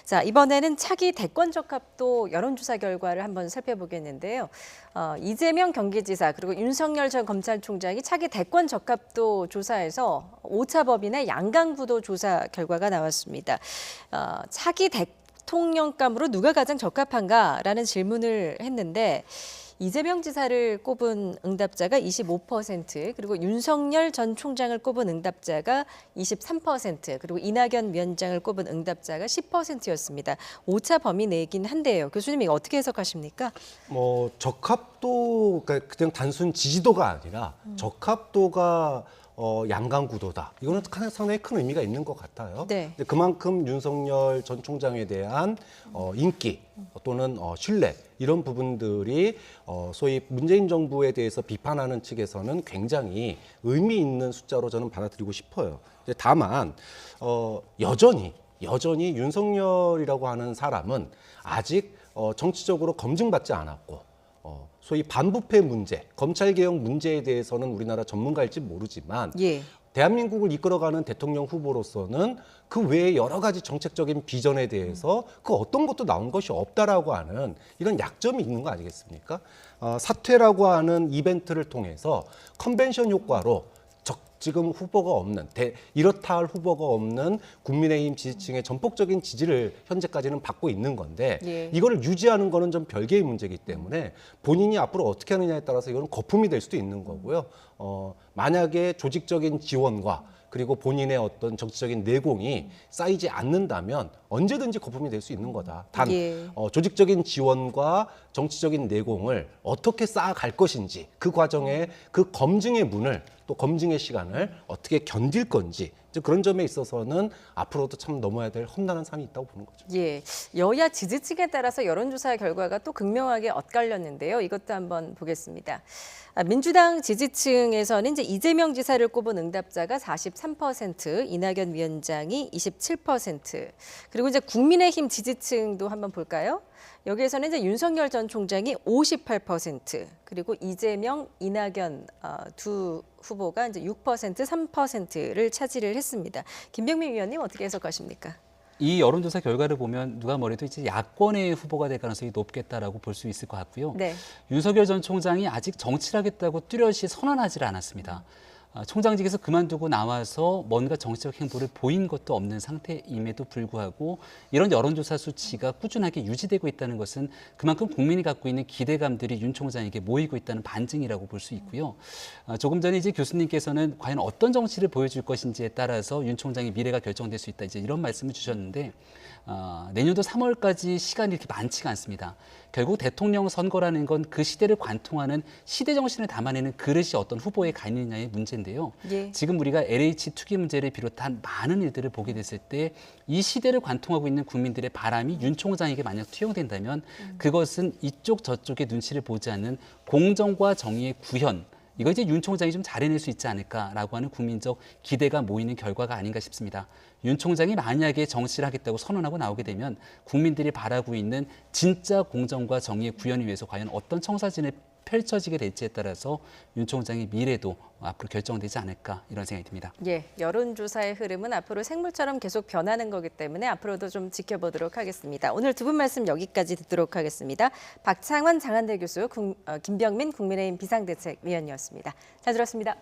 자, 이번에는 차기 대권 적합도 여론조사 결과를 한번 살펴보겠는데요. 이재명 경기지사 그리고 윤석열 전 검찰총장이 차기 대권 적합도 조사에서 오차범위의 양강구도 조사 결과가 나왔습니다. 차기 대통령감으로 누가 가장 적합한가라는 질문을 했는데 이재명 지사를 꼽은 응답자가 25%, 그리고 윤석열 전 총장을 꼽은 응답자가 23%, 그리고 이낙연 위원장을 꼽은 응답자가 10%였습니다. 오차 범위 내긴 한데요. 교수님 이거 어떻게 해석하십니까? 적합도 그러니까 그냥 단순 지지도가 아니라 적합도가 양강구도다. 이거는 상당히 큰 의미가 있는 것 같아요. 네. 근데 그만큼 윤석열 전 총장에 대한 인기 또는 신뢰 이런 부분들이 소위 문재인 정부에 대해서 비판하는 측에서는 굉장히 의미 있는 숫자로 저는 받아들이고 싶어요. 다만 여전히 윤석열이라고 하는 사람은 아직 정치적으로 검증받지 않았고 소위 반부패 문제, 검찰개혁 문제에 대해서는 우리나라 전문가일지 모르지만 예. 대한민국을 이끌어가는 대통령 후보로서는 그 외에 여러 가지 정책적인 비전에 대해서 그 어떤 것도 나온 것이 없다라고 하는 이런 약점이 있는 거 아니겠습니까? 사퇴라고 하는 이벤트를 통해서 컨벤션 효과로 지금 후보가 없는 이렇다 할 후보가 없는 국민의힘 지지층의 전폭적인 지지를 현재까지는 받고 있는 건데 예. 이거를 유지하는 거는 좀 별개의 문제이기 때문에 본인이 앞으로 어떻게 하느냐에 따라서 이건 거품이 될 수도 있는 거고요. 만약에 조직적인 지원과 그리고 본인의 어떤 정치적인 내공이 쌓이지 않는다면 언제든지 거품이 될 수 있는 거다. 단 예. 조직적인 지원과 정치적인 내공을 어떻게 쌓아갈 것인지 그 과정에 그 검증의 문을 또 검증의 시간을 어떻게 견딜 건지 그런 점에 있어서는 앞으로도 참 넘어야 될 험난한 산이 있다고 보는 거죠. 예, 여야 지지층에 따라서 여론조사 결과가 또 극명하게 엇갈렸는데요. 이것도 한번 보겠습니다. 민주당 지지층에서는 이제 이재명 지사를 꼽은 응답자가 43%, 이낙연 위원장이 27%, 그리고 이제 국민의힘 지지층도 한번 볼까요? 여기에서는 이제 윤석열 전 총장이 58%, 그리고 이재명, 이낙연 두 후보가 이제 6%, 3%를 차지를 했습니다. 김병민 위원님 어떻게 해석하십니까? 이 여론조사 결과를 보면 누가 뭐래도 이제 야권의 후보가 될 가능성이 높겠다라고 볼 수 있을 것 같고요. 네. 윤석열 전 총장이 아직 정치를 하겠다고 뚜렷이 선언하지 않았습니다. 총장직에서 그만두고 나와서 뭔가 정치적 행보를 보인 것도 없는 상태임에도 불구하고 이런 여론조사 수치가 꾸준하게 유지되고 있다는 것은 그만큼 국민이 갖고 있는 기대감들이 윤 총장에게 모이고 있다는 반증이라고 볼 수 있고요. 조금 전에 이제 교수님께서는 과연 어떤 정치를 보여줄 것인지에 따라서 윤 총장의 미래가 결정될 수 있다 이제 이런 말씀을 주셨는데 내년도 3월까지 시간이 이렇게 많지가 않습니다. 결국 대통령 선거라는 건 그 시대를 관통하는 시대 정신을 담아내는 그릇이 어떤 후보에 가 있느냐의 문제인데요. 예. 지금 우리가 LH 투기 문제를 비롯한 많은 일들을 보게 됐을 때 이 시대를 관통하고 있는 국민들의 바람이 윤 총장에게 만약 투영된다면 그것은 이쪽 저쪽의 눈치를 보지 않는 공정과 정의의 구현, 이거 이제 윤 총장이 좀 잘해낼 수 있지 않을까라고 하는 국민적 기대가 모이는 결과가 아닌가 싶습니다. 윤 총장이 만약에 정치를 하겠다고 선언하고 나오게 되면 국민들이 바라고 있는 진짜 공정과 정의의 구현을 위해서 과연 어떤 청사진을 펼쳐지게 될지에 따라서 윤 총장의 미래도 앞으로 결정되지 않을까 이런 생각이 듭니다. 예, 여론조사의 흐름은 앞으로 생물처럼 계속 변하는 거기 때문에 앞으로도 좀 지켜보도록 하겠습니다. 오늘 두 분 말씀 여기까지 듣도록 하겠습니다. 박창원 장한대 교수, 김병민 국민의힘 비상대책위원이었습니다. 잘 들었습니다.